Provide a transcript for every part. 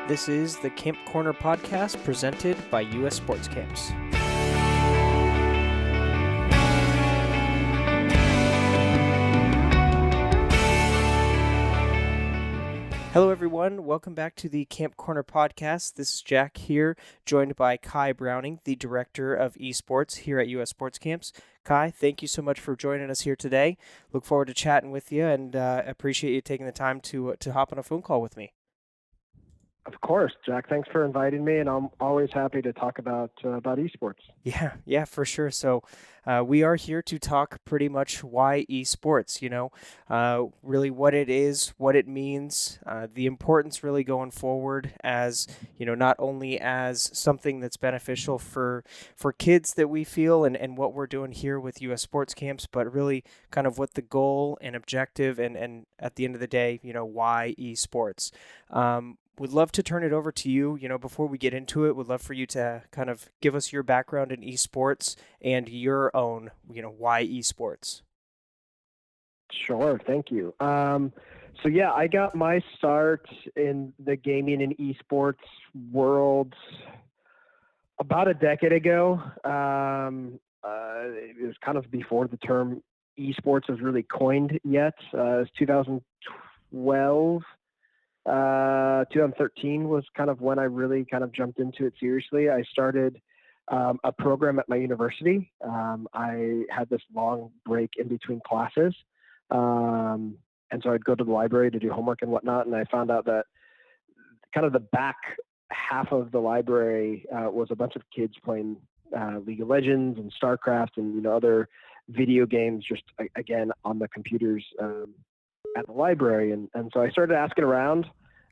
This is the Camp Corner podcast presented by US Sports Camps. Hello, everyone. Welcome back to the Camp Corner podcast. This is Jack here, joined by Kai Browning, the Director of Esports here at US Sports Camps. Kai, thank you so much for joining us here today. Look forward to chatting with you and appreciate you taking the time to hop on a phone call with me. Of course, Jack. Thanks for inviting me, and I'm always happy to talk about esports. Yeah, for sure. So we are here to talk pretty much why esports, really what it is, what it means, the importance really going forward as, not only as something that's beneficial for kids that we feel and what we're doing here with US Sports Camps, but really kind of what the goal and objective and at the end of the day, why esports. Would love to turn it over to you. Before we get into it, would love for you to kind of give us your background in esports and your own, why esports. Sure, thank you. I got my start in the gaming and esports world about a decade ago. It was kind of before the term esports was really coined yet. It was 2012. 2013 was kind of when I really kind of jumped into it seriously. I started a program at my university. I had this long break in between classes. And so I'd go to the library to do homework and whatnot. And I found out that kind of the back half of the library was a bunch of kids playing League of Legends and StarCraft and, other video games just, again, on the computers at the library. And so I started asking around,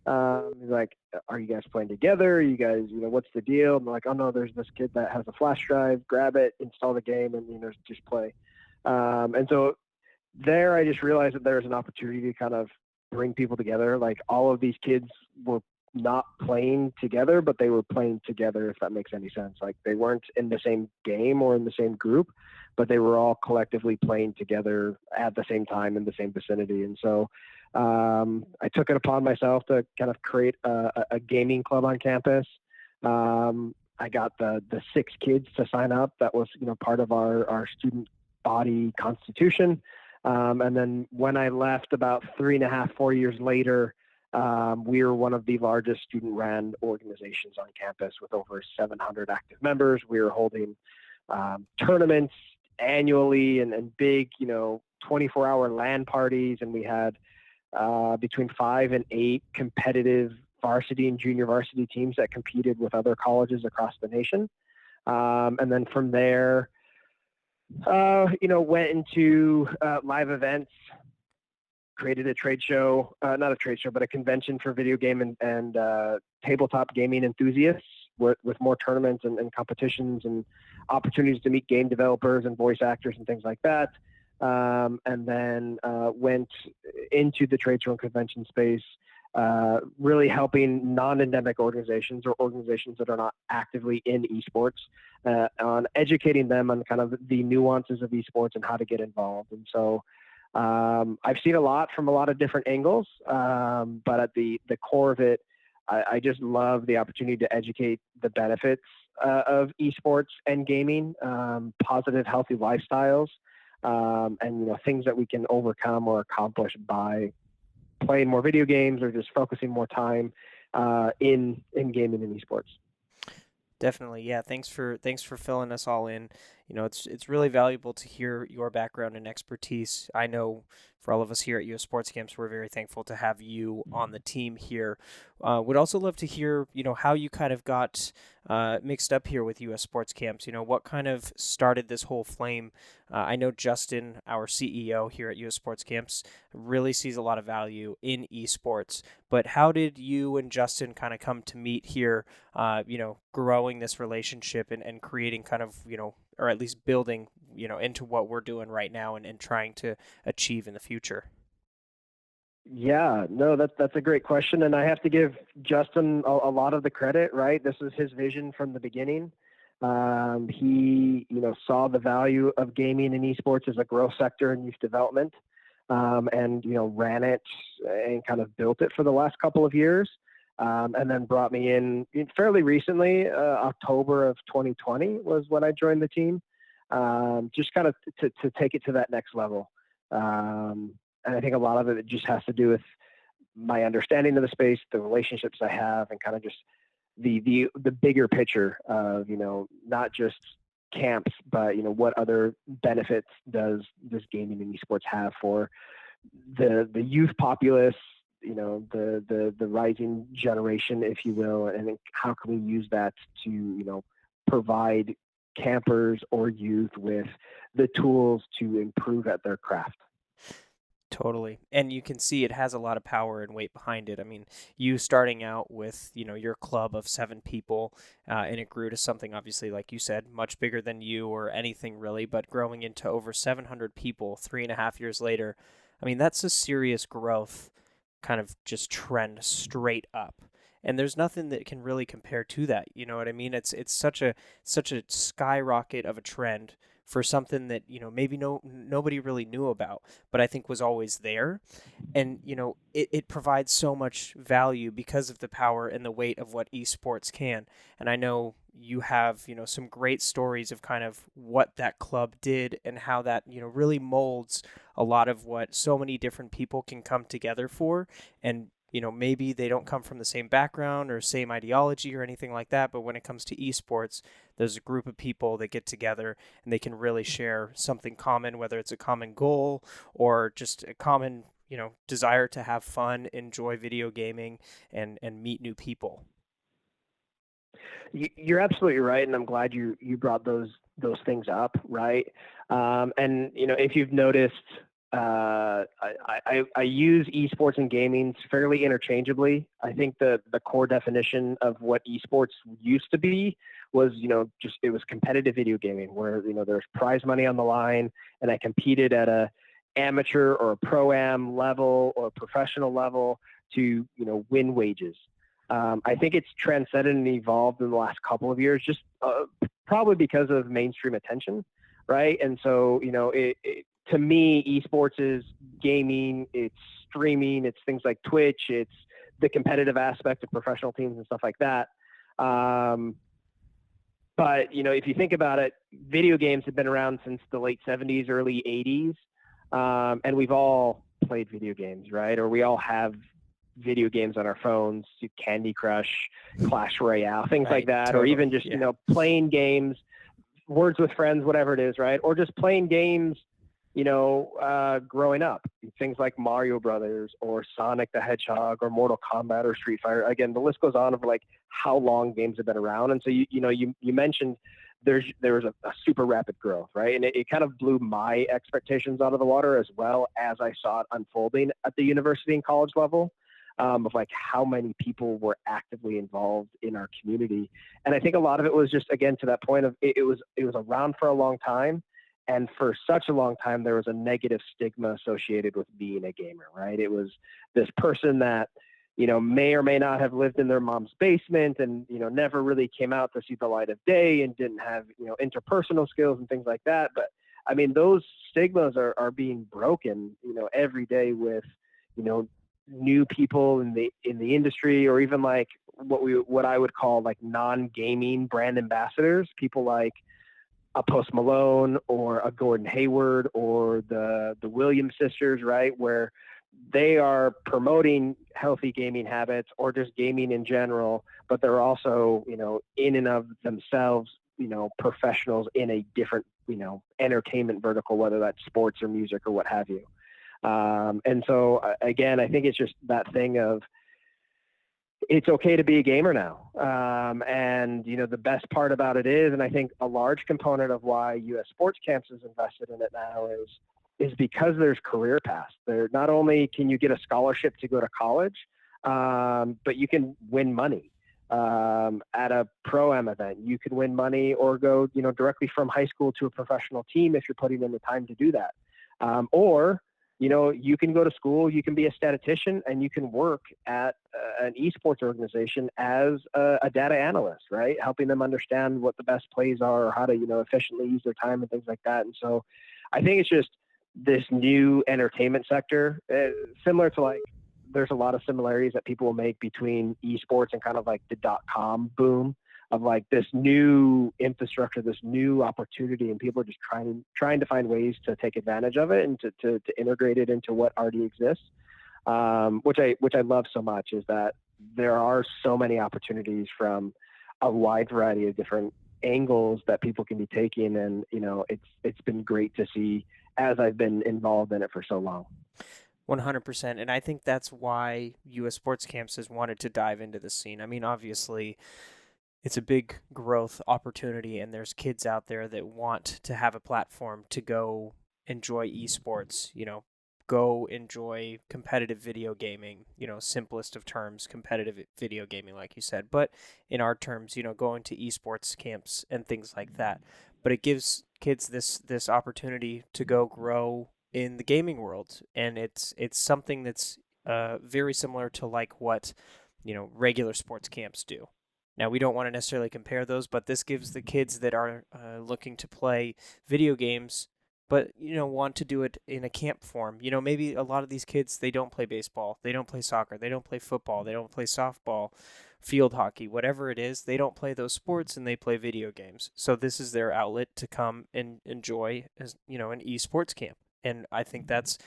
like, are you guys playing together? Are you guys, what's the deal? And they're like, oh no, there's this kid that has a flash drive, grab it, install the game, and, just play. And so there I just realized that there's an opportunity to kind of bring people together. Like, all of these kids were not playing together, but they were playing together, if that makes any sense. Like, they weren't in the same game or in the same group, but they were all collectively playing together at the same time in the same vicinity. And so I took it upon myself to kind of create a gaming club on campus. I got the 6 kids to sign up. That was, part of our student body constitution. And then when I left about 3.5, 4 years later, we were one of the largest student-run organizations on campus with over 700 active members. We were holding tournaments annually and big, 24-hour LAN parties, and we had between 5 and 8 competitive varsity and junior varsity teams that competed with other colleges across the nation. And then from there, went into live events, created a trade show, not a trade show, but a convention for video game and tabletop gaming enthusiasts with more tournaments and competitions and opportunities to meet game developers and voice actors and things like that. And then went into the trade show and convention space, really helping non-endemic organizations or organizations that are not actively in esports on educating them on kind of the nuances of esports and how to get involved. And so I've seen a lot from a lot of different angles, but at the core of it, I just love the opportunity to educate the benefits of esports and gaming, positive, healthy lifestyles, and things that we can overcome or accomplish by playing more video games or just focusing more time in gaming and esports. Definitely. Yeah. Thanks for filling us all in. It's really valuable to hear your background and expertise. I know for all of us here at US Sports Camps, we're very thankful to have you on the team here. Would also love to hear, how you kind of got mixed up here with US Sports Camps. What kind of started this whole flame? I know Justin, our CEO here at US Sports Camps, really sees a lot of value in esports. But how did you and Justin kind of come to meet here, growing this relationship and creating kind of, or at least building, into what we're doing right now and trying to achieve in the future? Yeah, no, that's a great question. And I have to give Justin a lot of the credit, right? This was his vision from the beginning. He, saw the value of gaming and esports as a growth sector in youth development, and, ran it and kind of built it for the last couple of years. and then brought me in fairly recently. October of 2020 was when I joined the team, just kind of to take it to that next level. And I think a lot of it just has to do with my understanding of the space, the relationships I have, and kind of just the bigger picture of, not just camps, but what other benefits does this gaming and esports have for the youth populace, the rising generation, if you will, and how can we use that to provide campers or youth with the tools to improve at their craft. Totally. And you can see it has a lot of power and weight behind it. I mean, you starting out with, your club of 7 people, and it grew to something, obviously, like you said, much bigger than you or anything really, but growing into over 700 people 3.5 years later. I mean, that's a serious growth kind of just trend straight up. And there's nothing that can really compare to that. You know what I mean? It's such a skyrocket of a trend for something that, maybe nobody really knew about, but I think was always there. And it provides so much value because of the power and the weight of what esports can. And I know you have some great stories of kind of what that club did and how that really molds a lot of what so many different people can come together for. And maybe they don't come from the same background or same ideology or anything like that, but when it comes to esports, there's a group of people that get together and they can really share something common, whether it's a common goal or just a common desire to have fun, enjoy video gaming, and meet new people. You're absolutely right, and I'm glad you brought those things up, right? And if you've noticed, I use esports and gaming fairly interchangeably. I think the core definition of what esports used to be was, just it was competitive video gaming where there's prize money on the line, and I competed at a amateur or a pro-am level or professional level to win wages. I think it's transcended and evolved in the last couple of years, just probably because of mainstream attention, right? And so, to me, esports is gaming, it's streaming, it's things like Twitch, it's the competitive aspect of professional teams and stuff like that. But, if you think about it, video games have been around since the late 70s, early 80s, and we've all played video games, right? Or we all have video games on our phones, Candy Crush, Clash Royale, things like that, Totally. or even just, playing games, Words with Friends, whatever it is, right? Or just playing games, growing up, things like Mario Brothers or Sonic the Hedgehog or Mortal Kombat or Street Fighter. Again, the list goes on of like how long games have been around. And so, you mentioned there was a super rapid growth, right? And it kind of blew my expectations out of the water as well as I saw it unfolding at the university and college level. Of like how many people were actively involved in our community. And I think a lot of it was just, again, to that point of it was around for a long time. And for such a long time, there was a negative stigma associated with being a gamer, right? It was this person that, may or may not have lived in their mom's basement and, never really came out to see the light of day and didn't have, interpersonal skills and things like that. But I mean, those stigmas are being broken, every day with, new people in the industry, or even like what I would call like non-gaming brand ambassadors, people like a Post Malone or a Gordon Hayward or the Williams sisters, right? Where they are promoting healthy gaming habits or just gaming in general, but they're also, in and of themselves, professionals in a different, entertainment vertical, whether that's sports or music or what have you. And so again, I think it's just that thing of it's okay to be a gamer now. And, the best part about it is, and I think a large component of why US Sports Camps is invested in it now is because there's career paths. There, not only can you get a scholarship to go to college, but you can win money. At a pro-am event, you can win money or go, directly from high school to a professional team if you're putting in the time to do that. Or you can go to school, you can be a statistician, and you can work at an esports organization as a data analyst, right? Helping them understand what the best plays are or how to, efficiently use their time and things like that. And so I think it's just this new entertainment sector, similar to like there's a lot of similarities that people will make between esports and kind of like the .com boom of like this new infrastructure, this new opportunity, and people are just trying to find ways to take advantage of it and to integrate it into what already exists. Which I love so much is that there are so many opportunities from a wide variety of different angles that people can be taking, and it's been great to see as I've been involved in it for so long. 100%. And I think that's why US Sports Camps has wanted to dive into the scene. I mean, obviously, it's a big growth opportunity, and there's kids out there that want to have a platform to go enjoy esports, go enjoy competitive video gaming, simplest of terms, competitive video gaming, like you said. But in our terms, going to esports camps and things like that. But it gives kids this opportunity to go grow in the gaming world, and it's something that's very similar to like what regular sports camps do. Now, we don't want to necessarily compare those, but this gives the kids that are looking to play video games, but want to do it in a camp form. Maybe a lot of these kids, they don't play baseball, they don't play soccer, they don't play football, they don't play softball, field hockey, whatever it is. They don't play those sports, and they play video games. So this is their outlet to come and enjoy, as an esports camp. And I think that's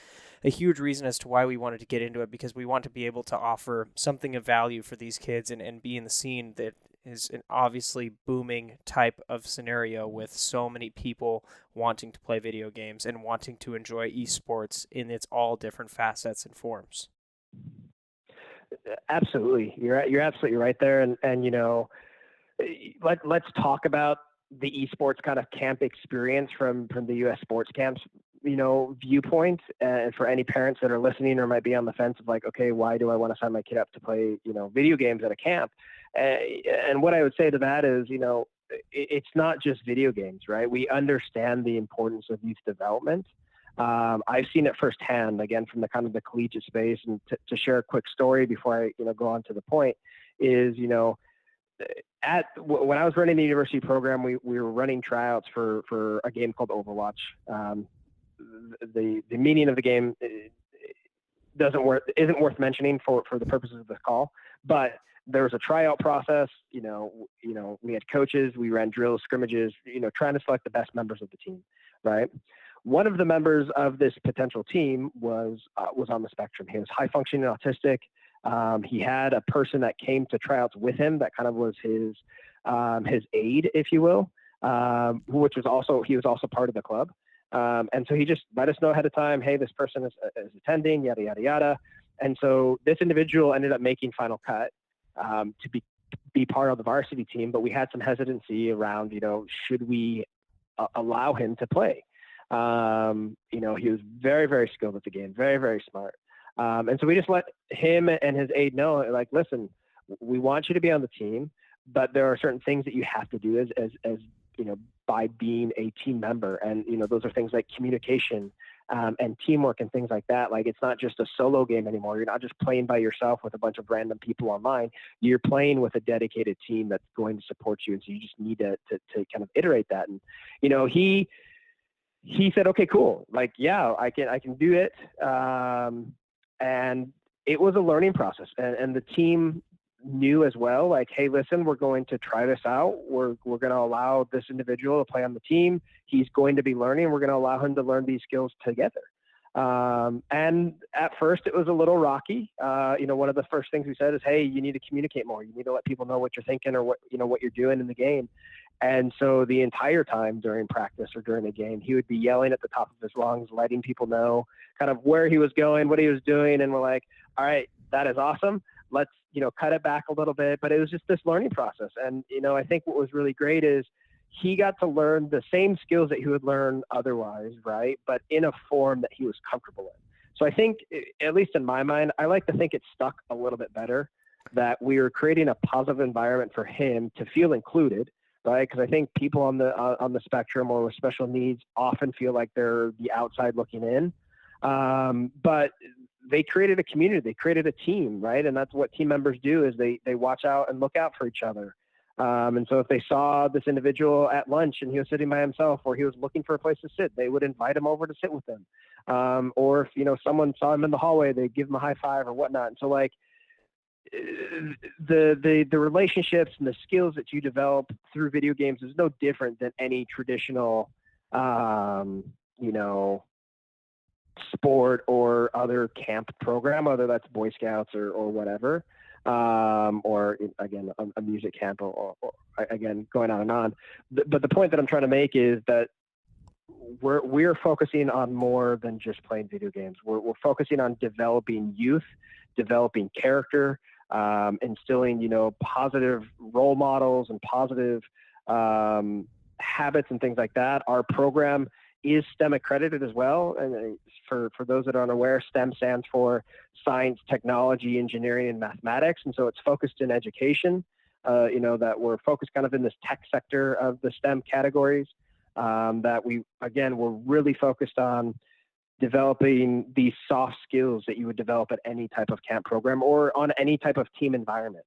a huge reason as to why we wanted to get into it, because we want to be able to offer something of value for these kids and be in the scene that is an obviously booming type of scenario with so many people wanting to play video games and wanting to enjoy esports in its all different facets and forms. Absolutely, you're absolutely right there, and let's talk about the esports kind of camp experience from the U.S. sports camps, viewpoint. And for any parents that are listening or might be on the fence of like, okay, why do I want to sign my kid up to play, video games at a camp? And what I would say to that is, it's not just video games, right? We understand the importance of youth development. I've seen it firsthand, again, from the kind of the collegiate space. And to share a quick story before I, go on to the point is, when I was running the university program, we were running tryouts for a game called Overwatch. The meaning of the game isn't worth mentioning for the purposes of this call, but there was a tryout process. We had coaches, we ran drills, scrimmages, trying to select the best members of the team, right? One of the members of this potential team was on the spectrum. He was high functioning autistic. He had a person that came to tryouts with him that kind of was his aide, if you will, he was also part of the club. And so he just let us know ahead of time, hey, this person is attending, yada, yada, yada. And so this individual ended up making final cut to be part of the varsity team, but we had some hesitancy around, should we allow him to play? He was very, very skilled at the game, very, very smart. And so we just let him and his aide know, like, listen, we want you to be on the team, but there are certain things that you have to do as by being a team member. And, those are things like communication and teamwork and things like that. Like, it's not just a solo game anymore. You're not just playing by yourself with a bunch of random people online. You're playing with a dedicated team that's going to support you. And so you just need to kind of iterate that. And, he said, okay, cool. Like, yeah, I can do it. And it was a learning process, and the team knew as well, like, hey, listen, we're going to try this out. We're going to allow this individual to play on the team. He's going to be learning. We're going to allow him to learn these skills together. And at first it was a little rocky. One of the first things we said is, hey, you need to communicate more. You need to let people know what you're thinking or what you're doing in the game. And so the entire time during practice or during a game, he would be yelling at the top of his lungs, letting people know kind of where he was going, what he was doing. And we're like, all right, that is awesome. Let's, cut it back a little bit. But it was just this learning process. And, I think what was really great is he got to learn the same skills that he would learn otherwise, right? But in a form that he was comfortable in. So I think, at least in my mind, I like to think it stuck a little bit better, that we were creating a positive environment for him to feel included, right? Because I think people on the spectrum or with special needs often feel like they're the outside looking in. But they created a community, they created a team, right? And that's what team members do, is they watch out and look out for each other. And so if they saw this individual at lunch and he was sitting by himself, or he was looking for a place to sit, they would invite him over to sit with them. Or if, someone saw him in the hallway, they'd give him a high five or whatnot. And so like the relationships and the skills that you develop through video games is no different than any traditional, you know, sport or other camp program, whether that's Boy Scouts or whatever, or again a music camp, or again going on and on. But the point that I'm trying to make is that we're focusing on more than just playing video games. We're focusing on developing youth, developing character, instilling positive role models and positive habits and things like that. Our program is STEM accredited as well. And for those that are unaware, STEM stands for science, technology, engineering, and mathematics. And so it's focused in education, that we're focused kind of in this tech sector of the STEM categories, that we're really focused on developing these soft skills that you would develop at any type of camp program or on any type of team environment.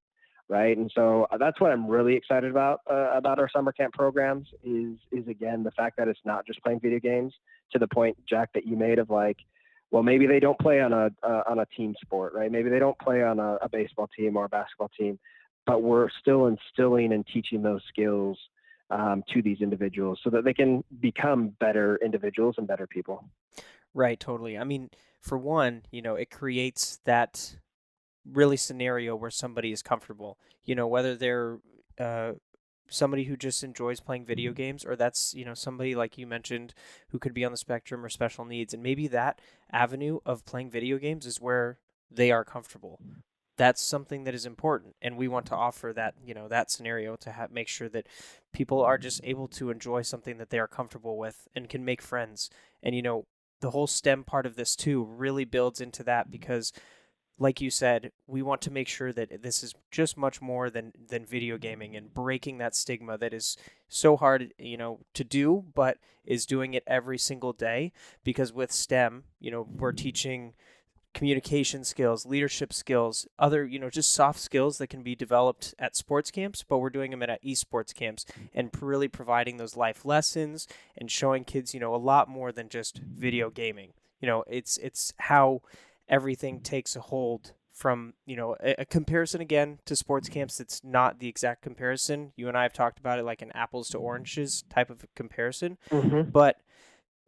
Right. And so that's what I'm really excited about our summer camp programs is again, the fact that it's not just playing video games, to the point, Jack, that you made of like, well, maybe they don't play on a team sport, right? Maybe they don't play on a baseball team or a basketball team, but we're still instilling and teaching those skills to these individuals so that they can become better individuals and better people. Right, totally. I mean, for one, it creates that really scenario where somebody is comfortable, whether they're somebody who just enjoys playing video games, or that's, somebody like you mentioned who could be on the spectrum or special needs. And maybe that avenue of playing video games is where they are comfortable. That's something that is important. And we want to offer that, that scenario to make sure that people are just able to enjoy something that they are comfortable with and can make friends. And, the whole STEM part of this too really builds into that because, like you said, we want to make sure that this is just much more than video gaming, and breaking that stigma that is so hard, to do, but is doing it every single day. Because with STEM, we're teaching communication skills, leadership skills, other, just soft skills that can be developed at sports camps, but we're doing them at esports camps and really providing those life lessons and showing kids, a lot more than just video gaming. It's how everything takes a hold from, a comparison again to sports camps. It's not the exact comparison. You and I have talked about it like an apples to oranges type of comparison. Mm-hmm. But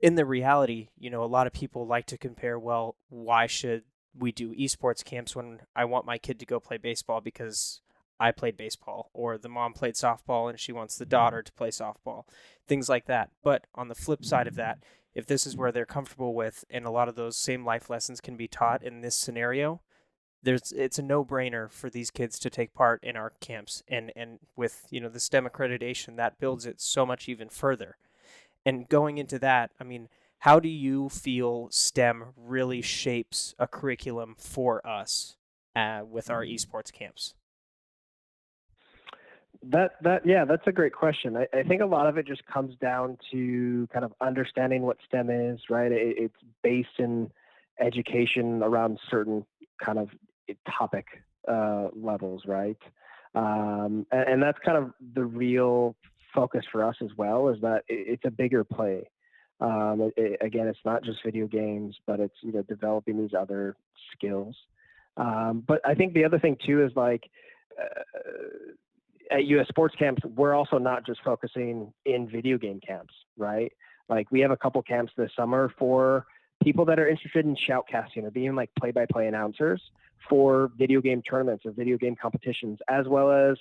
in the reality, a lot of people like to compare, well, why should we do esports camps when I want my kid to go play baseball because I played baseball, or the mom played softball and she wants the daughter to play softball, things like that. But on the flip side of that, if this is where they're comfortable with, and a lot of those same life lessons can be taught in this scenario, it's a no-brainer for these kids to take part in our camps. And with, the STEM accreditation, that builds it so much even further. And going into that, I mean, how do you feel STEM really shapes a curriculum for us with our esports camps? That's a great question. I think a lot of it just comes down to kind of understanding what STEM is, right? It's based in education around certain kind of topic levels, right? And that's kind of the real focus for us as well, is that it's a bigger play. Again, it's not just video games, but it's developing these other skills. But I think the other thing too is like at US sports camps, we're also not just focusing in video game camps, right? Like we have a couple camps this summer for people that are interested in shoutcasting or being like play-by-play announcers for video game tournaments or video game competitions, as well as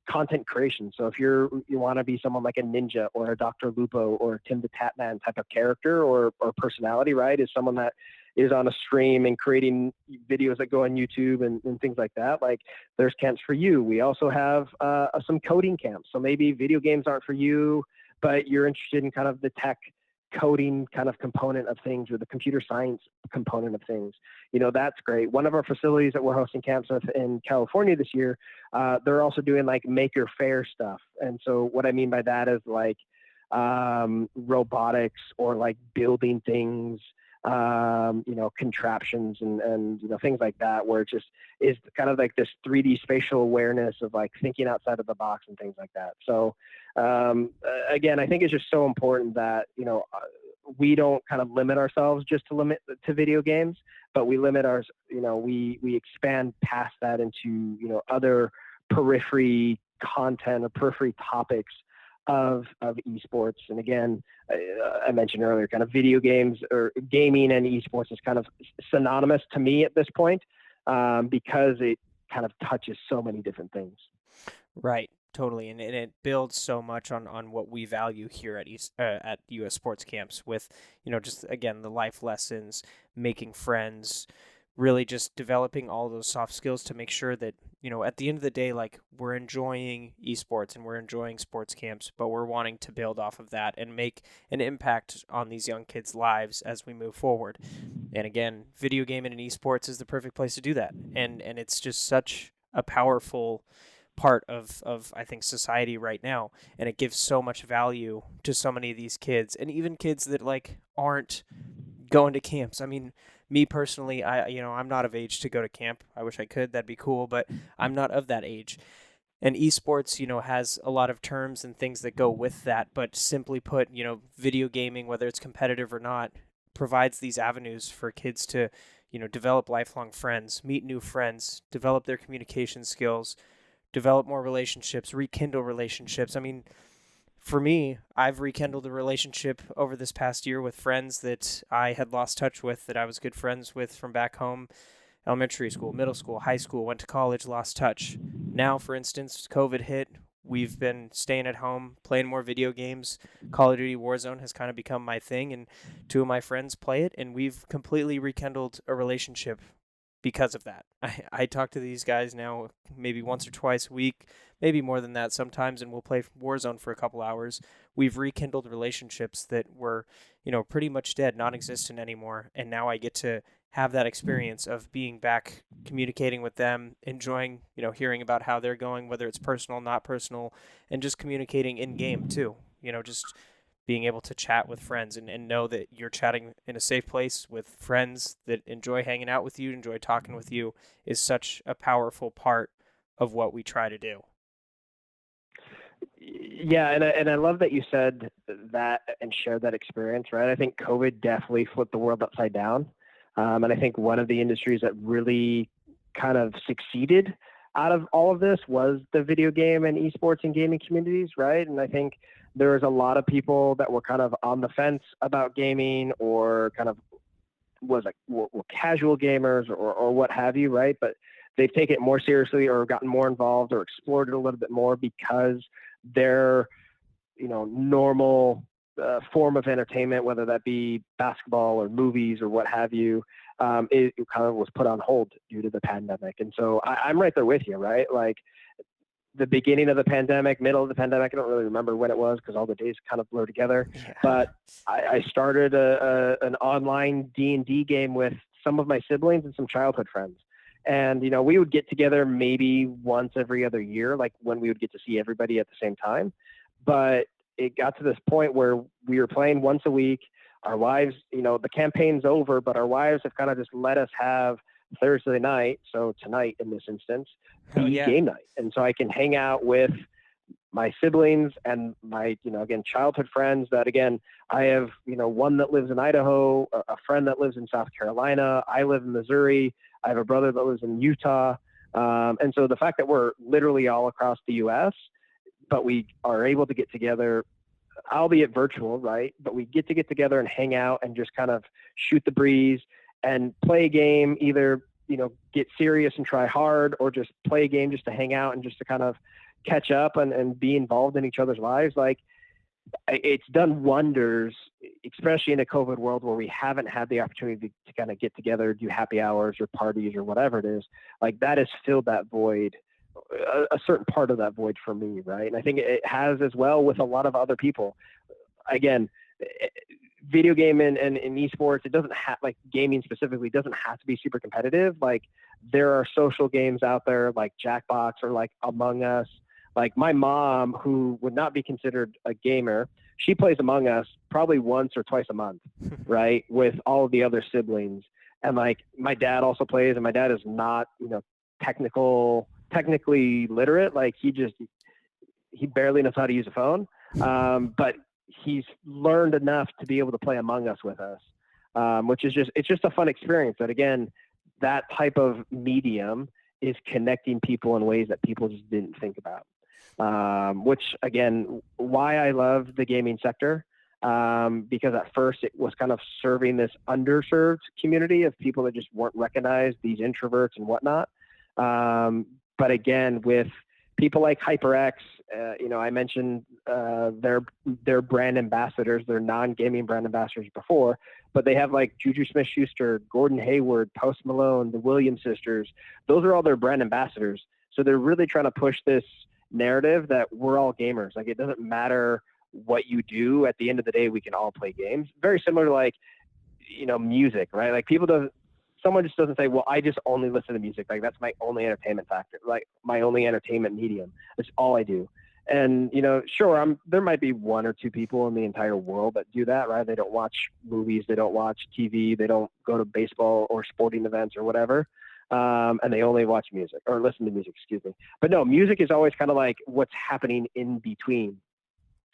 content creation. So if you want to be someone like a Ninja or a Dr. Lupo or Tim the Tatman type of character or personality, right, is someone that is on a stream and creating videos that go on YouTube and things like that, like there's camps for you. We also have some coding camps. So maybe video games aren't for you, but you're interested in kind of the tech coding kind of component of things, or the computer science component of things. That's great. One of our facilities that we're hosting camps with in California this year, they're also doing like maker fair stuff. And so what I mean by that is like robotics or like building things, contraptions and things like that, where it just is kind of like this 3D spatial awareness of like thinking outside of the box and things like that. So again, I think it's just so important that we don't kind of limit ourselves just to video games, but we limit our we expand past that into other periphery content or periphery topics of esports. And again, I mentioned earlier, kind of video games or gaming and esports is kind of synonymous to me at this point, because it kind of touches so many different things. Right, totally, and it builds so much on what we value here at US Sports Camps with, just again the life lessons, making friends, really just developing all those soft skills to make sure that, at the end of the day, like we're enjoying esports and we're enjoying sports camps, but we're wanting to build off of that and make an impact on these young kids' lives as we move forward. And again, video gaming and esports is the perfect place to do that. And it's just such a powerful part of I think society right now, and it gives so much value to so many of these kids, and even kids that like aren't going to camps. I mean, me personally, I'm not of age to go to camp. I wish I could, that'd be cool, but I'm not of that age. And esports, has a lot of terms and things that go with that, but simply put, video gaming, whether it's competitive or not, provides these avenues for kids to, develop lifelong friends, meet new friends, develop their communication skills, develop more relationships, rekindle relationships. I mean, for me, I've rekindled a relationship over this past year with friends that I had lost touch with, that I was good friends with from back home, elementary school, middle school, high school, went to college, lost touch. Now, for instance, COVID hit. We've been staying at home, playing more video games. Call of Duty Warzone has kind of become my thing, and two of my friends play it, and we've completely rekindled a relationship because of that. I talk to these guys now maybe once or twice a week, maybe more than that sometimes, and we'll play Warzone for a couple hours. We've rekindled relationships that were, pretty much dead, non-existent anymore, and now I get to have that experience of being back, communicating with them, enjoying, hearing about how they're going, whether it's personal, not personal, and just communicating in game too. Just being able to chat with friends and know that you're chatting in a safe place with friends that enjoy hanging out with you, enjoy talking with you, is such a powerful part of what we try to do. Yeah, and I love that you said that and shared that experience, right? I think COVID definitely flipped the world upside down. And I think one of the industries that really kind of succeeded out of all of this was the video game and esports and gaming communities, right? And I think there was a lot of people that were kind of on the fence about gaming, or kind of were casual gamers or what have you, right? But they've taken it more seriously or gotten more involved or explored it a little bit more because their normal form of entertainment, whether that be basketball or movies or what have you, it kind of was put on hold due to the pandemic. And so I'm right there with you, right? Like the beginning of the pandemic, middle of the pandemic, I don't really remember when it was because all the days kind of blur together. Yeah. But I started an online D&D game with some of my siblings and some childhood friends. And, we would get together maybe once every other year, like when we would get to see everybody at the same time. But it got to this point where we were playing once a week. Our wives, the campaign's over, but our wives have kind of just let us have Thursday night, so tonight in this instance, be game night. And so I can hang out with my siblings and my, again, childhood friends that, again, I have, one that lives in Idaho, a friend that lives in South Carolina. I live in Missouri. I have a brother that lives in Utah. And so the fact that we're literally all across the U.S., but we are able to get together, albeit virtual, right? But we get together and hang out and just kind of shoot the breeze and play a game, either, get serious and try hard, or just play a game just to hang out and just to kind of catch up and be involved in each other's lives. Like, it's done wonders, especially in a COVID world where we haven't had the opportunity to kind of get together, do happy hours or parties or whatever it is. Like, that has filled that void, a certain part of that void for me, right? And I think it has as well with a lot of other people. Again, video game and esports, it doesn't have, like gaming specifically, doesn't have to be super competitive. Like, there are social games out there like Jackbox or like Among Us. Like, my mom, who would not be considered a gamer, she plays Among Us probably once or twice a month, right, with all of the other siblings. And like my dad also plays, and my dad is not, technically literate. Like he barely knows how to use a phone, but he's learned enough to be able to play Among Us with us, which is it's just a fun experience. That again, that type of medium is connecting people in ways that people just didn't think about. Which again, why I love the gaming sector. Because at first it was kind of serving this underserved community of people that just weren't recognized, these introverts and whatnot. But again, with people like HyperX, I mentioned their brand ambassadors, their non-gaming brand ambassadors before, but they have like Juju Smith-Schuster, Gordon Hayward, Post Malone, the Williams sisters. Those are all their brand ambassadors. So they're really trying to push this narrative that we're all gamers. Like it doesn't matter what you do. At the end of the day, we can all play games. Very similar to like, music, right? Like someone just doesn't say, well, I just only listen to music. Like that's my only entertainment factor, like my only entertainment medium. That's all I do. And, sure, there might be one or two people in the entire world that do that, right? They don't watch movies. They don't watch TV. They don't go to baseball or sporting events or whatever. And they only watch music or listen to music, excuse me. But no, music is always kind of like what's happening in between.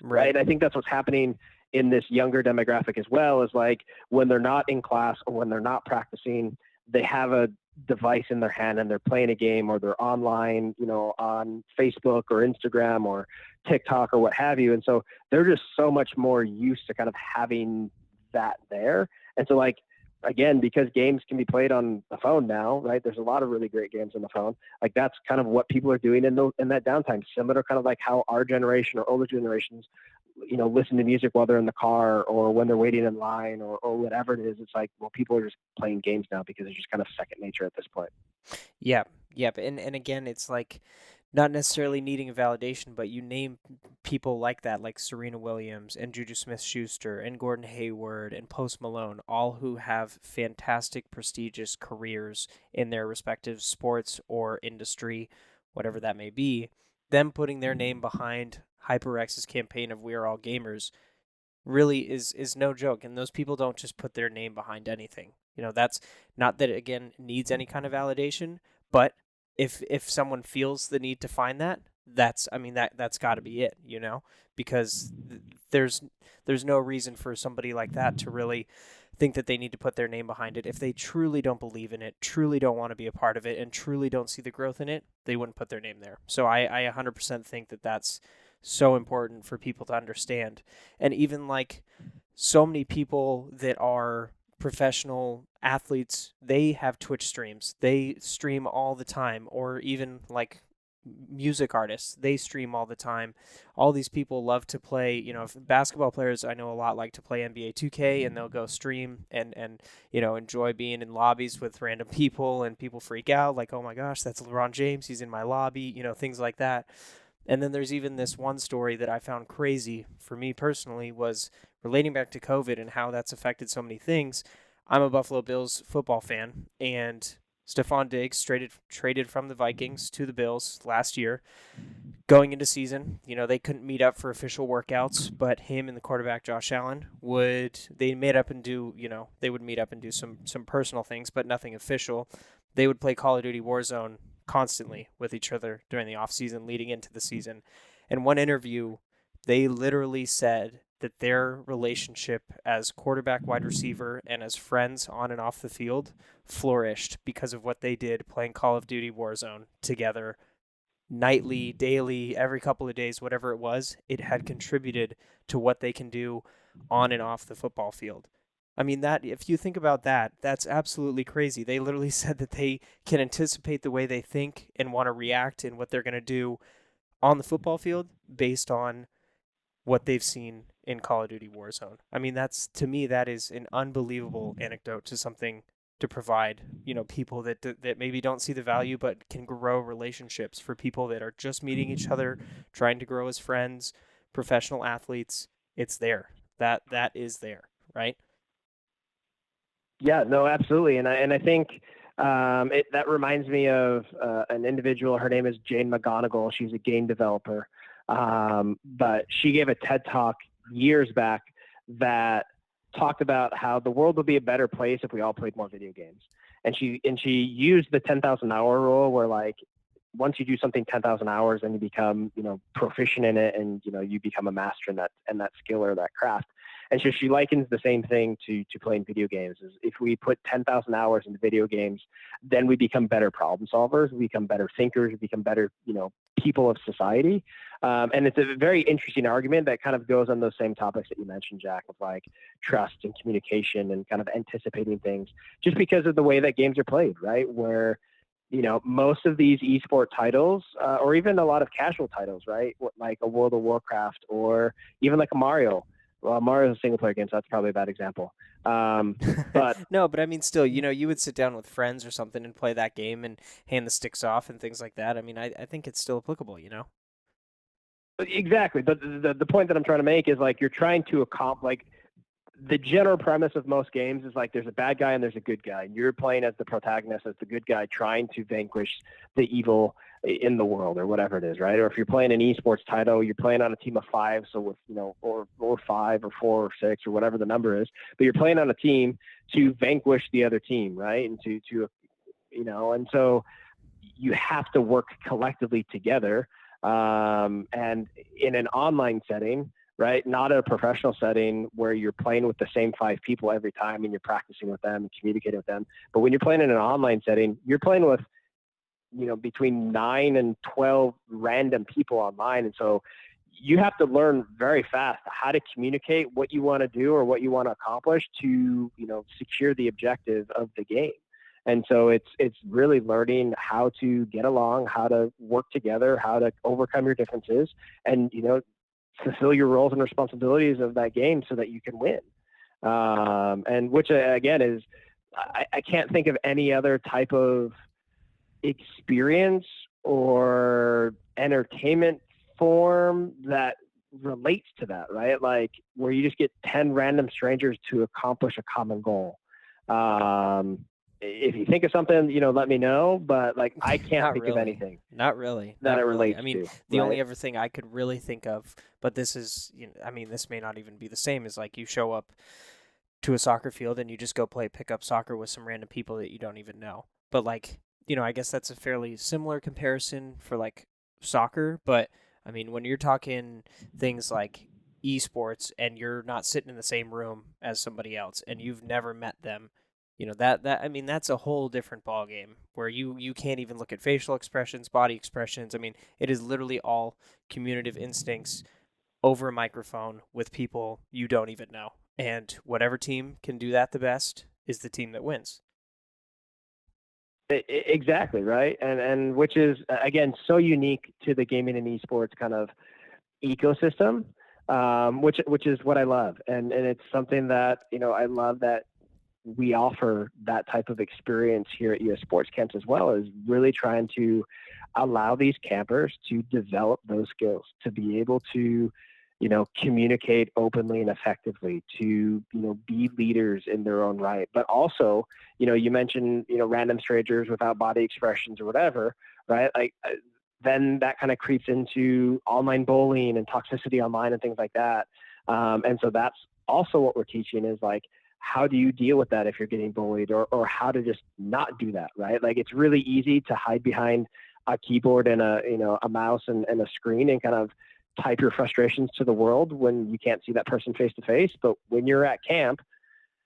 Right. I think that's what's happening in this younger demographic as well, is like when they're not in class or when they're not practicing, they have a device in their hand and they're playing a game, or they're online, on Facebook or Instagram or TikTok or what have you. And so they're just so much more used to kind of having that there. And so like, again, because games can be played on the phone now, right? There's a lot of really great games on the phone. Like that's kind of what people are doing in that downtime, similar kind of like how our generation or older generations, listen to music while they're in the car or when they're waiting in line or whatever it is. It's like, well, people are just playing games now because it's just kind of second nature at this point. Yeah. Yep. And again, it's like not necessarily needing a validation, but you name people like that, like Serena Williams and Juju Smith-Schuster and Gordon Hayward and Post Malone, all who have fantastic, prestigious careers in their respective sports or industry, whatever that may be. Them putting their name behind HyperX's campaign of "We Are All Gamers" really is no joke. And those people don't just put their name behind anything. That's not that it, again, needs any kind of validation, but if someone feels the need to find that, that's got to be it, because there's no reason for somebody like that to really think that they need to put their name behind it. If they truly don't believe in it, truly don't want to be a part of it, and truly don't see the growth in it, they wouldn't put their name there. So I 100% think that that's so important for people to understand. And even like so many people that are professional athletes, they have Twitch streams. They stream all the time, or even like music artists, they stream all the time. All these people love to play, basketball players I know a lot like to play NBA 2K, and they'll go stream and enjoy being in lobbies with random people, and people freak out like, "Oh my gosh, that's LeBron James, he's in my lobby," things like that. And then there's even this one story that I found crazy for me personally, was relating back to COVID and how that's affected so many things. I'm a Buffalo Bills football fan, and Stephon Diggs traded from the Vikings to the Bills last year. Going into season, they couldn't meet up for official workouts, but him and the quarterback Josh Allen would meet up and do some personal things, but nothing official. They would play Call of Duty Warzone constantly with each other during the offseason leading into the season. In one interview, they literally said that their relationship as quarterback, wide receiver, and as friends on and off the field flourished because of what they did playing Call of Duty Warzone together nightly, daily, every couple of days, whatever it was. It had contributed to what they can do on and off the football field. I mean, that if you think about that, that's absolutely crazy. They literally said that they can anticipate the way they think and want to react and what they're going to do on the football field based on what they've seen in Call of Duty Warzone. I mean, to me, that is an unbelievable anecdote to something to provide, people that maybe don't see the value, but can grow relationships for people that are just meeting each other, trying to grow as friends, professional athletes. It's there. That is there, right? Yeah, no, absolutely. And I think that reminds me of an individual. Her name is Jane McGonigal. She's a game developer. But she gave a TED Talk years back that talked about how the world would be a better place if we all played more video games. And she used the 10,000 hour rule, where like once you do something 10,000 hours, then you become, proficient in it, and, you become a master in that skill or that craft. And so she likens the same thing to playing video games. Is if we put 10,000 hours into video games, then we become better problem solvers, we become better thinkers, we become better, people of society. And it's a very interesting argument that kind of goes on those same topics that you mentioned, Jack, of like trust and communication and kind of anticipating things, just because of the way that games are played, right? Where most of these esport titles, or even a lot of casual titles, right? Like a World of Warcraft, or even like a Mario. Well, Mario's a single player game, so that's probably a bad example. But No, but I mean, still, you would sit down with friends or something and play that game and hand the sticks off and things like that. I mean, I think it's still applicable. exactly. But the point that I'm trying to make is like you're trying to accomplish, like, the general premise of most games is like there's a bad guy and there's a good guy. And you're playing as the protagonist, as the good guy, trying to vanquish the evil in the world, or whatever it is, right? Or if you're playing an esports title, you're playing on a team of 5, so with or 5 or 4 or 6 or whatever the number is, but you're playing on a team to vanquish the other team, right? And to and so you have to work collectively together. And in an online setting, right? Not a professional setting where you're playing with the same 5 people every time and you're practicing with them and communicating with them. But when you're playing in an online setting, you're playing with, between 9 and 12 random people online. And so you have to learn very fast how to communicate what you want to do or what you want to accomplish to, secure the objective of the game. And so it's really learning how to get along, how to work together, how to overcome your differences, and, fulfill your roles and responsibilities of that game so that you can win. And which, again, is, I can't think of any other type of experience or entertainment form that relates to that, right? Like where you just get 10 random strangers to accomplish a common goal. If you think of something, let me know, but like I can't Not think of really. anything Not really. that Not it really. relates I mean, to, the right? only other thing I could really think of, but this is, I mean, this may not even be the same, is like you show up to a soccer field and you just go play pickup soccer with some random people that you don't even know. But like, I guess that's a fairly similar comparison for like soccer, but I mean, when you're talking things like esports and you're not sitting in the same room as somebody else and you've never met them, that I mean, that's a whole different ball game where you can't even look at facial expressions, body expressions. I mean, it is literally all communicative instincts over a microphone with people you don't even know. And whatever team can do that the best is the team that wins. Exactly, right. And which is, again, so unique to the gaming and esports kind of ecosystem, which is what I love. And it's something that, I love that we offer that type of experience here at US Sports Camps, as well as really trying to allow these campers to develop those skills, to be able to, communicate openly and effectively, to, be leaders in their own right. But also, you mentioned, random strangers without body expressions or whatever, right? Like, then that kind of creeps into online bullying and toxicity online and things like that. And so that's also what we're teaching, is like, how do you deal with that if you're getting bullied, or how to just not do that, right? Like, it's really easy to hide behind a keyboard and a mouse and a screen and kind of type your frustrations to the world when you can't see that person face to face. But when you're at camp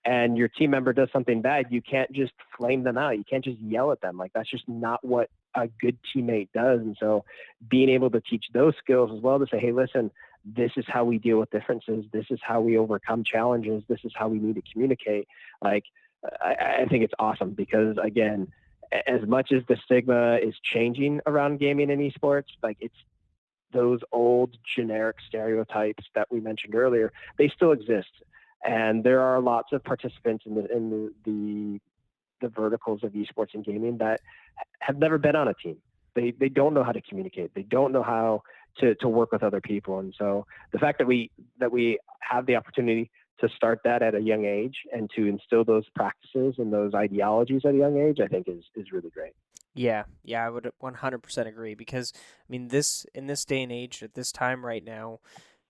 and your team member does something bad, you can't just flame them out. You can't just yell at them. Like, that's just not what a good teammate does. And so being able to teach those skills as well, to say, hey, listen, this is how we deal with differences. This is how we overcome challenges. This is how we need to communicate. Like, I think it's awesome because, again, as much as the stigma is changing around gaming and esports, like, it's those old generic stereotypes that we mentioned earlier, they still exist. And there are lots of participants in the verticals of esports and gaming that have never been on a team. They don't know how to communicate. They don't know how to work with other people. And so the fact that we have the opportunity to start that at a young age and to instill those practices and those ideologies at a young age, I think is really great. Yeah, I would 100% agree because I mean, in this day and age, at this time right now,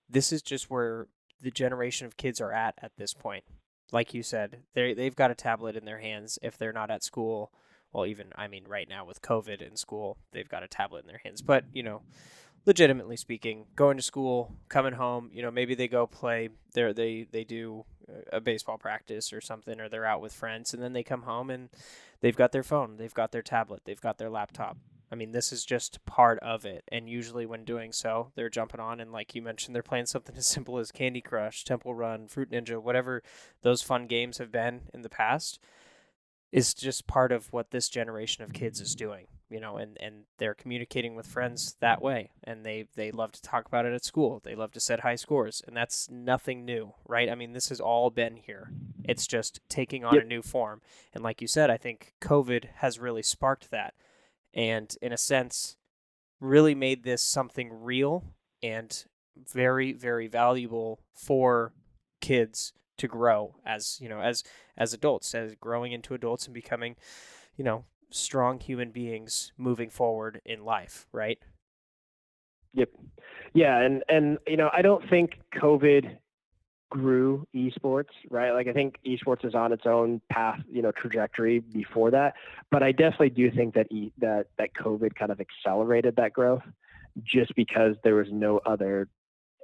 this is just where the generation of kids are at this point. Like you said, they've got a tablet in their hands if they're not at school. Well, even I mean, right now with COVID in school, they've got a tablet in their hands. But legitimately speaking, going to school, coming home, maybe they go play. They do a baseball practice or something, or they're out with friends, and then they come home and they've got their phone, they've got their tablet, they've got their laptop. I mean, this is just part of it. And usually, when doing so, they're jumping on and, like you mentioned, they're playing something as simple as Candy Crush, Temple Run, Fruit Ninja, whatever those fun games have been in the past is just part of what this generation of kids is doing, and they're communicating with friends that way. And they love to talk about it at school. They love to set high scores, and that's nothing new, right? I mean, this has all been here. It's just taking on a Yep. new form. And like you said, I think COVID has really sparked that and in a sense really made this something real and very, very valuable for kids to grow as as adults, as growing into adults and becoming strong human beings moving forward in life, right? Yep. Yeah, and I don't think COVID grew esports, right? Like I think esports is on its own path, trajectory before that, but I definitely do think that that COVID kind of accelerated that growth just because there was no other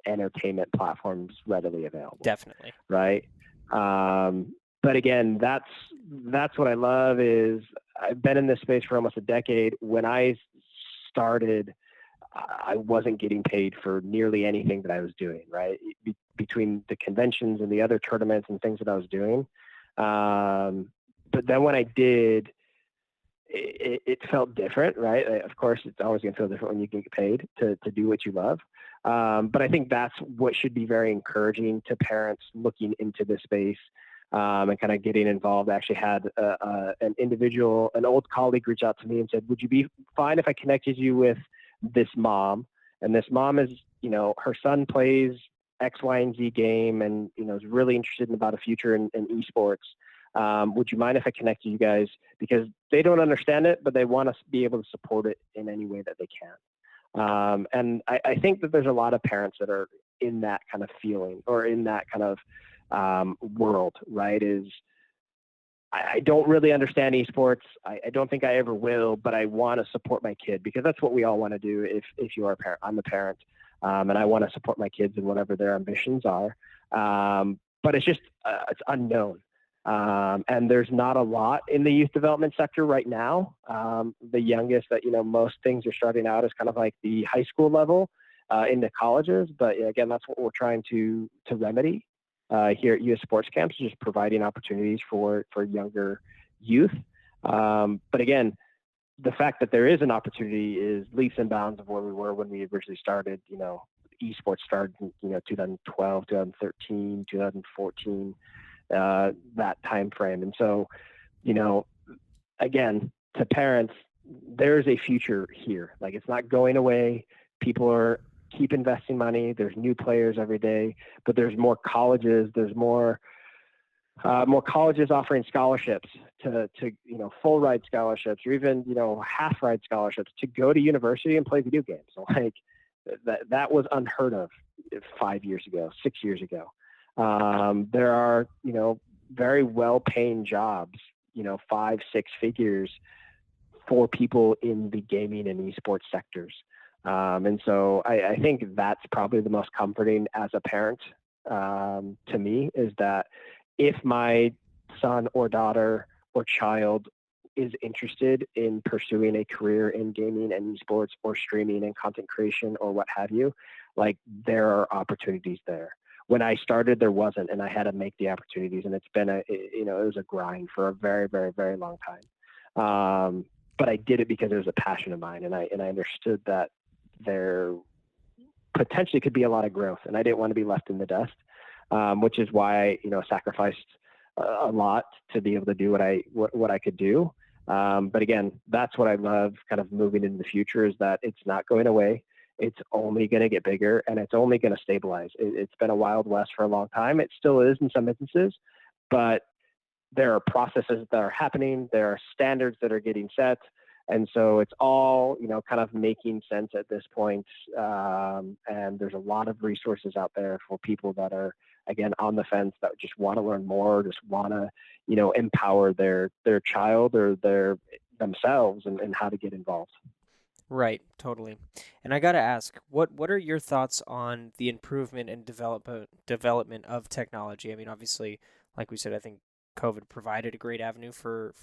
entertainment platforms readily available, Definitely. right? But again, that's what I love is I've been in this space for almost a decade. When I started, I wasn't getting paid for nearly anything that I was doing, right? Between the conventions and the other tournaments and things that I was doing. But then when I did, it felt different, right? Of course, it's always going to feel different when you get paid to do what you love. But I think that's what should be very encouraging to parents looking into this space and kind of getting involved. I actually had an old colleague reach out to me and said, would you be fine if I connected you with this mom? And this mom is, her son plays X, Y, and Z game and, is really interested in about a future in esports. Would you mind if I connect you guys? Because they don't understand it, but they want us to be able to support it in any way that they can. And I think that there's a lot of parents that are in that kind of feeling or in that kind of world, right? I don't really understand esports. I don't think I ever will, but I want to support my kid because that's what we all want to do. If you are a parent, I'm a parent, and I want to support my kids in whatever their ambitions are. But it's just it's unknown. And there's not a lot in the youth development sector right now. The youngest that, most things are starting out is kind of like the high school level into colleges. But again, that's what we're trying to remedy here at US Sports Camps, just providing opportunities for younger youth. But again, the fact that there is an opportunity is leaps and bounds of where we were when we originally started. Esports started in 2012, 2013, 2014. That time frame. And so, again, to parents, there's a future here. Like it's not going away. People keep investing money. There's new players every day, but there's more colleges. There's more colleges offering scholarships to full ride scholarships or even half ride scholarships to go to university and play video games. So like that was unheard of 5 years ago, 6 years ago. There are, very well-paying jobs, 5, 6 figures for people in the gaming and esports sectors. And so I think that's probably the most comforting as a parent to me is that if my son or daughter or child is interested in pursuing a career in gaming and esports or streaming and content creation or what have you, like there are opportunities there. When I started, there wasn't, and I had to make the opportunities, and it's been it was a grind for a very, very, very long time. But I did it because it was a passion of mine, and I understood that there potentially could be a lot of growth, and I didn't want to be left in the dust, which is why I sacrificed a lot to be able to do what I could do. But again, that's what I love kind of moving into the future is that it's not going away. It's only going to get bigger and it's only going to stabilize. It's been a Wild West for a long time. It still is in some instances, but there are processes that are happening. There are standards that are getting set. And so it's all, kind of making sense at this point. And there's a lot of resources out there for people that are again, on the fence that just want to learn more, just want to, empower their child or themselves and how to get involved. Right, totally. And I gotta ask, what are your thoughts on the improvement and development of technology? I mean, obviously, like we said, I think COVID provided a great avenue for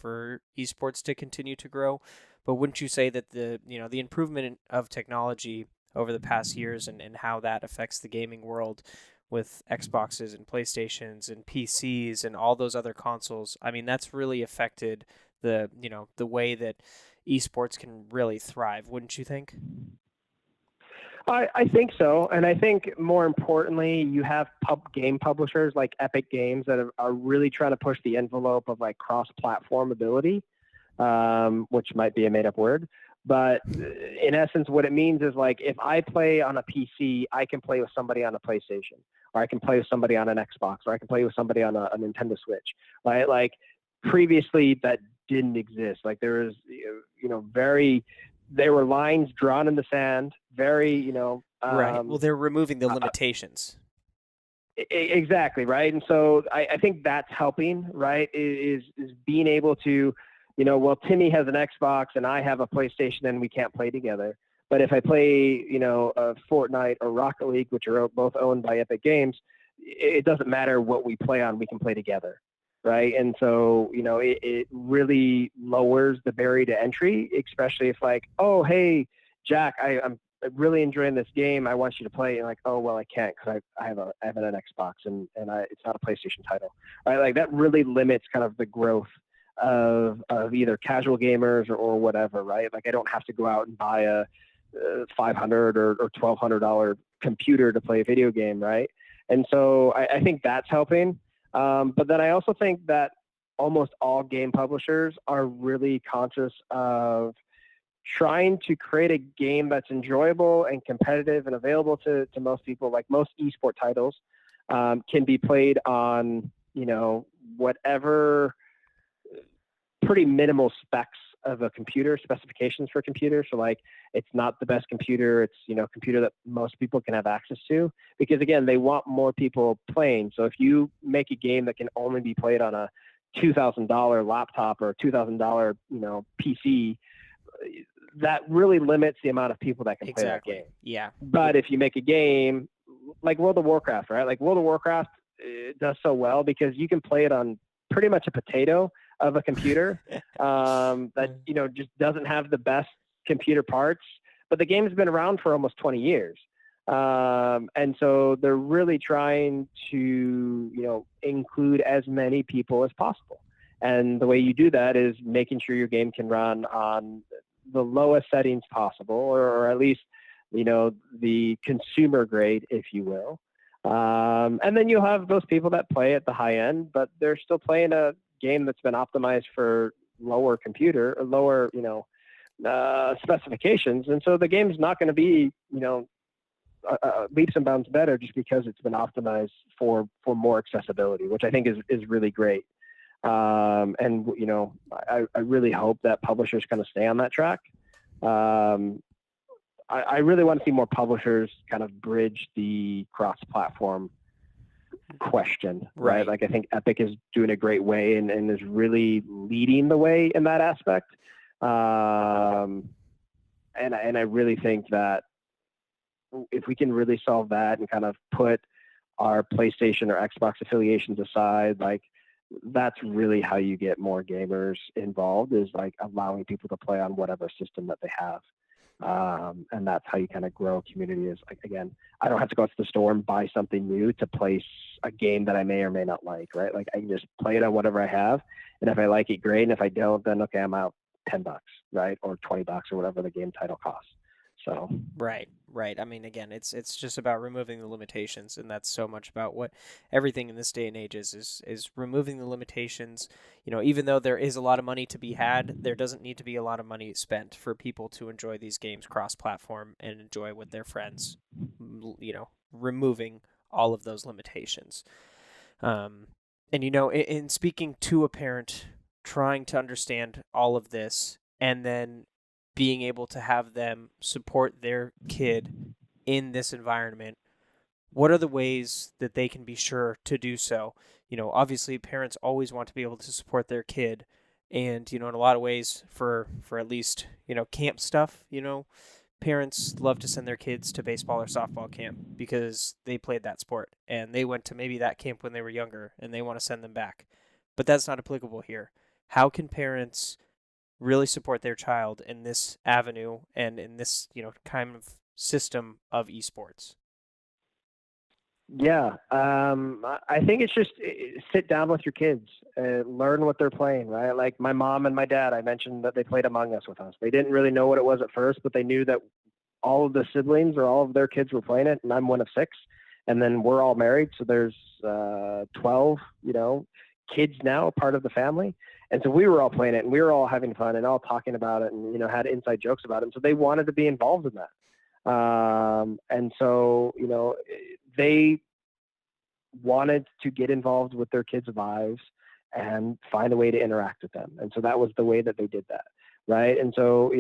esports to continue to grow. But wouldn't you say that the improvement of technology over the past years and how that affects the gaming world with Xboxes and PlayStations and PCs and all those other consoles, I mean, that's really affected the way that esports can really thrive, wouldn't you think? I think so, and I think more importantly, you have game publishers like Epic Games that are really trying to push the envelope of like cross-platform ability, which might be a made-up word, but in essence, what it means is like if I play on a PC, I can play with somebody on a PlayStation, or I can play with somebody on an Xbox, or I can play with somebody on a Nintendo Switch, right? Like previously, that didn't exist. Like there was, there were lines drawn in the sand, very, Right. Well, they're removing the limitations. exactly, right. And so I think that's helping, right? Is being able to, well, Timmy has an Xbox and I have a PlayStation and we can't play together. But if I play, Fortnite or Rocket League, which are both owned by Epic Games, it doesn't matter what we play on, we can play together, right? And so, it really lowers the barrier to entry, especially if like, oh, hey, Jack, I'm really enjoying this game. I want you to play. And like, oh, well, I can't because I have an Xbox and it's not a PlayStation title, right? Like that really limits kind of the growth of either casual gamers or whatever, right? Like I don't have to go out and buy a $500 or $1,200 computer to play a video game, right? And so I think that's helping. But then I also think that almost all game publishers are really conscious of trying to create a game that's enjoyable and competitive and available to most people. Like most esport titles can be played on, whatever pretty minimal specs of a computer, specifications for a computer. So like it's not the best computer, it's computer that most people can have access to, because again, they want more people playing. So if you make a game that can only be played on a $2,000 laptop or $2,000 PC, that really limits the amount of people that can play that Exactly. game. Yeah. But if you make a game like World of Warcraft, right? Like World of Warcraft does so well because you can play it on pretty much a potato of a computer that just doesn't have the best computer parts, but the game's been around for almost 20 years, and so they're really trying to include as many people as possible. And the way you do that is making sure your game can run on the lowest settings possible, or at least the consumer grade, if you will. And then you'll have those people that play at the high end, but they're still playing a game that's been optimized for lower computer or lower, specifications. And so the game's not going to be, leaps and bounds better just because it's been optimized for more accessibility, which I think is really great. And, I really hope that publishers kind of stay on that track. I really want to see more publishers kind of bridge the cross-platform question, right? Like I think Epic is doing a great way and is really leading the way in that aspect. And I really think that if we can really solve that and kind of put our PlayStation or Xbox affiliations aside, like that's really how you get more gamers involved, is like allowing people to play on whatever system that they have. And that's how you kind of grow a community. Is like, again, I don't have to go out to the store and buy something new to place a game that I may or may not like, right? Like I can just play it on whatever I have. And if I like it, great. And if I don't, then okay, I'm out $10, right? Or $20 or whatever the game title costs. So Right. I mean, again, it's just about removing the limitations, and that's so much about what everything in this day and age is removing the limitations. Even though there is a lot of money to be had, there doesn't need to be a lot of money spent for people to enjoy these games cross-platform and enjoy with their friends. Removing all of those limitations. And in speaking to a parent, trying to understand all of this, and then being able to have them support their kid in this environment, what are the ways that they can be sure to do so? Obviously parents always want to be able to support their kid, and in a lot of ways, for at least, camp stuff, parents love to send their kids to baseball or softball camp because they played that sport and they went to maybe that camp when they were younger and they want to send them back. But that's not applicable here. How can parents really support their child in this avenue and in this, kind of system of esports? Yeah, I think it's just sit down with your kids, learn what they're playing, right? Like my mom and my dad, I mentioned that they played Among Us with us. They didn't really know what it was at first, but they knew that all of the siblings or all of their kids were playing it, and I'm one of six. And then we're all married, so there's 12, kids now, part of the family. And so we were all playing it, and we were all having fun and all talking about it, and had inside jokes about it. And so they wanted to be involved in that. And so they wanted to get involved with their kids' lives and find a way to interact with them. And so that was the way that they did that, right? And so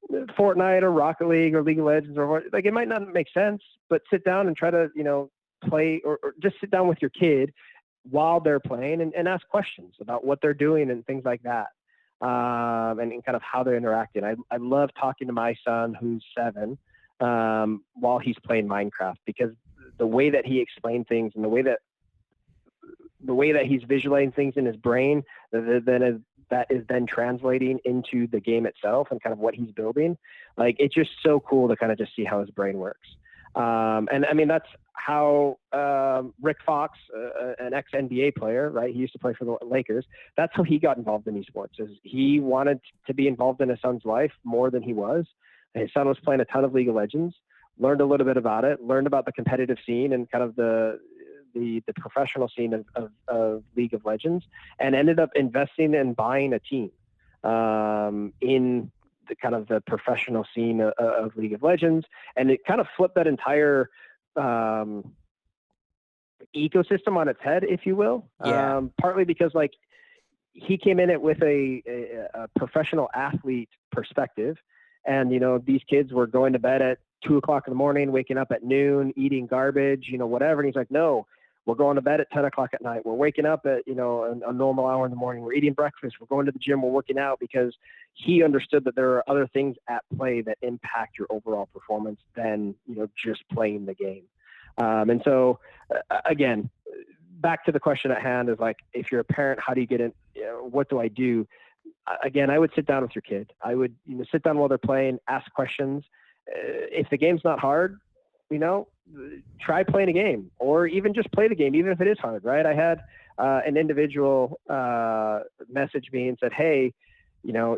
Fortnite or Rocket League or League of Legends or like it might not make sense, but sit down and try to play or just sit down with your kid while they're playing and ask questions about what they're doing and things like that. And kind of how they're interacting. I love talking to my son who's 7 while he's playing Minecraft, because the way that he explained things and the way that he's visualizing things in his brain, that is then translating into the game itself and kind of what he's building. Like, it's just so cool to kind of just see how his brain works. And I mean, that's how Rick Fox, an ex-NBA player, right? He used to play for the Lakers. That's how he got involved in esports. Is he wanted to be involved in his son's life more than he was. His son was playing a ton of League of Legends, learned a little bit about it, learned about the competitive scene and kind of the professional scene of League of Legends, and ended up investing and buying a team in the kind of the professional scene of League of Legends. And it kind of flipped that entire ecosystem on its head, if you will. Yeah. Partly because like he came in it with a professional athlete perspective. And, these kids were going to bed at 2:00 in the morning, waking up at noon, eating garbage, whatever. And he's like, no, we're going to bed at 10:00 at night. We're waking up at, a normal hour in the morning. We're eating breakfast. We're going to the gym. We're working out, because he understood that there are other things at play that impact your overall performance than, just playing the game. And so, again, back to the question at hand is like, if you're a parent, how do you get in? What do I do? Again, I would sit down with your kid. I would sit down while they're playing, ask questions. If the game's not hard, try playing a game, or even just play the game, even if it is hard, right? I had an individual message me and said, hey,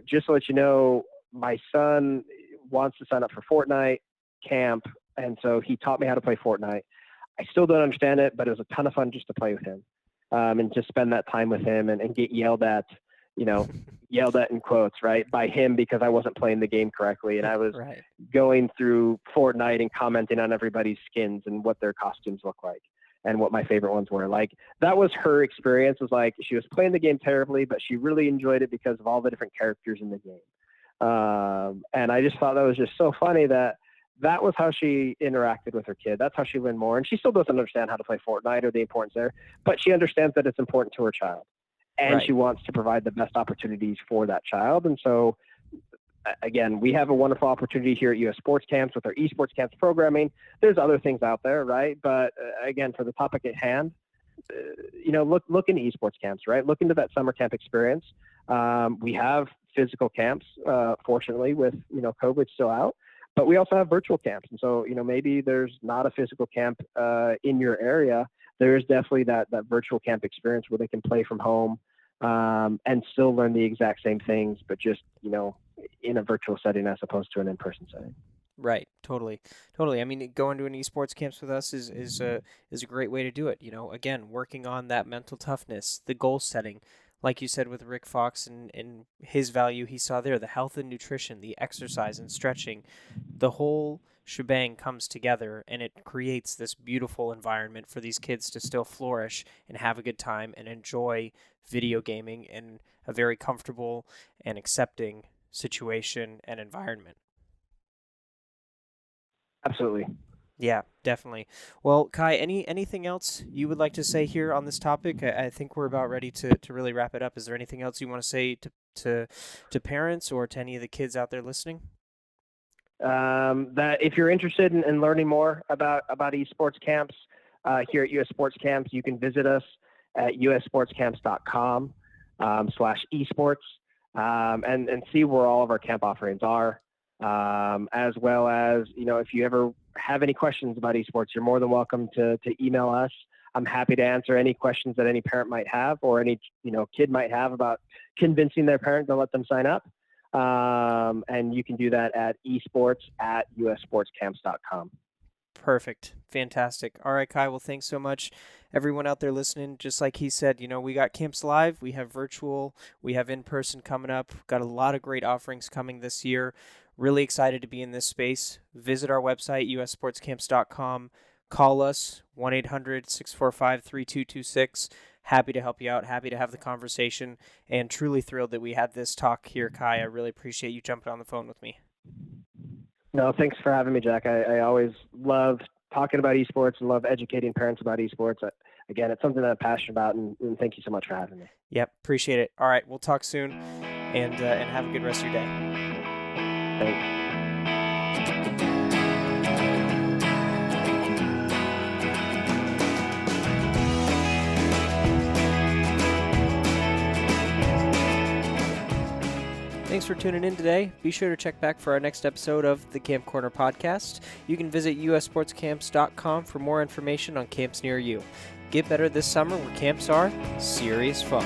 just to let you know, my son wants to sign up for Fortnite camp, and so he taught me how to play Fortnite. I still don't understand it, but it was a ton of fun just to play with him and just spend that time with him and get yelled at, yelled at in quotes, right, by him because I wasn't playing the game correctly. And I was Right. going through Fortnite and commenting on everybody's skins and what their costumes look like and what my favorite ones were. Like, that was her experience. Was like, she was playing the game terribly, but she really enjoyed it because of all the different characters in the game. And I just thought that was just so funny that was how she interacted with her kid. That's how she learned more. And she still doesn't understand how to play Fortnite or the importance there, but she understands that it's important to her child. And she Right. wants to provide the best opportunities for that child. And so, again, we have a wonderful opportunity here at US Sports Camps with our esports camps programming. There's other things out there, right? But again, for the topic at hand, look into esports camps, right? Look into that summer camp experience. We have physical camps, fortunately, with COVID still out, but we also have virtual camps. And so maybe there's not a physical camp in your area. There is definitely that virtual camp experience where they can play from home and still learn the exact same things, but just in a virtual setting as opposed to an in-person setting. Right. Totally. Totally. I mean, going to an esports camps with us is a great way to do it. Again, working on that mental toughness, the goal setting, like you said with Rick Fox and his value he saw there, the health and nutrition, the exercise and stretching, the whole shebang comes together and it creates this beautiful environment for these kids to still flourish and have a good time and enjoy video gaming in a very comfortable and accepting situation and environment. Absolutely. Yeah, Definitely. Well, Kai, anything else you would like to say here on this topic? I think we're about ready to really wrap it up. Is there anything else you want to say to parents or to any of the kids out there listening? That if you're interested in learning more about esports camps here at US Sports Camps, you can visit us at ussportscamps.com /esports and see where all of our camp offerings are. As well as, if you ever have any questions about esports, you're more than welcome to email us. I'm happy to answer any questions that any parent might have or any, kid might have about convincing their parent to let them sign up. And you can do that at esports@ussportscamps.com. Perfect. Fantastic. All right, Kai. Well, thanks so much. Everyone out there listening, just like he said, we got camps live, we have virtual, we have in-person coming up. Got a lot of great offerings coming this year. Really excited to be in this space. Visit our website, ussportscamps.com. Call us, 1-800-645-3226. Happy to help you out. Happy to have the conversation. And truly thrilled that we had this talk here, Kai. I really appreciate you jumping on the phone with me. No, thanks for having me, Jack. I always love talking about esports and love educating parents about esports. Again, it's something that I'm passionate about, and thank you so much for having me. Yep, appreciate it. All right, we'll talk soon, and have a good rest of your day. Thanks. Thanks for tuning in today. Be sure to check back for our next episode of the Camp Corner podcast. You can visit ussportscamps.com for more information on camps near you. Get better this summer where camps are serious fun.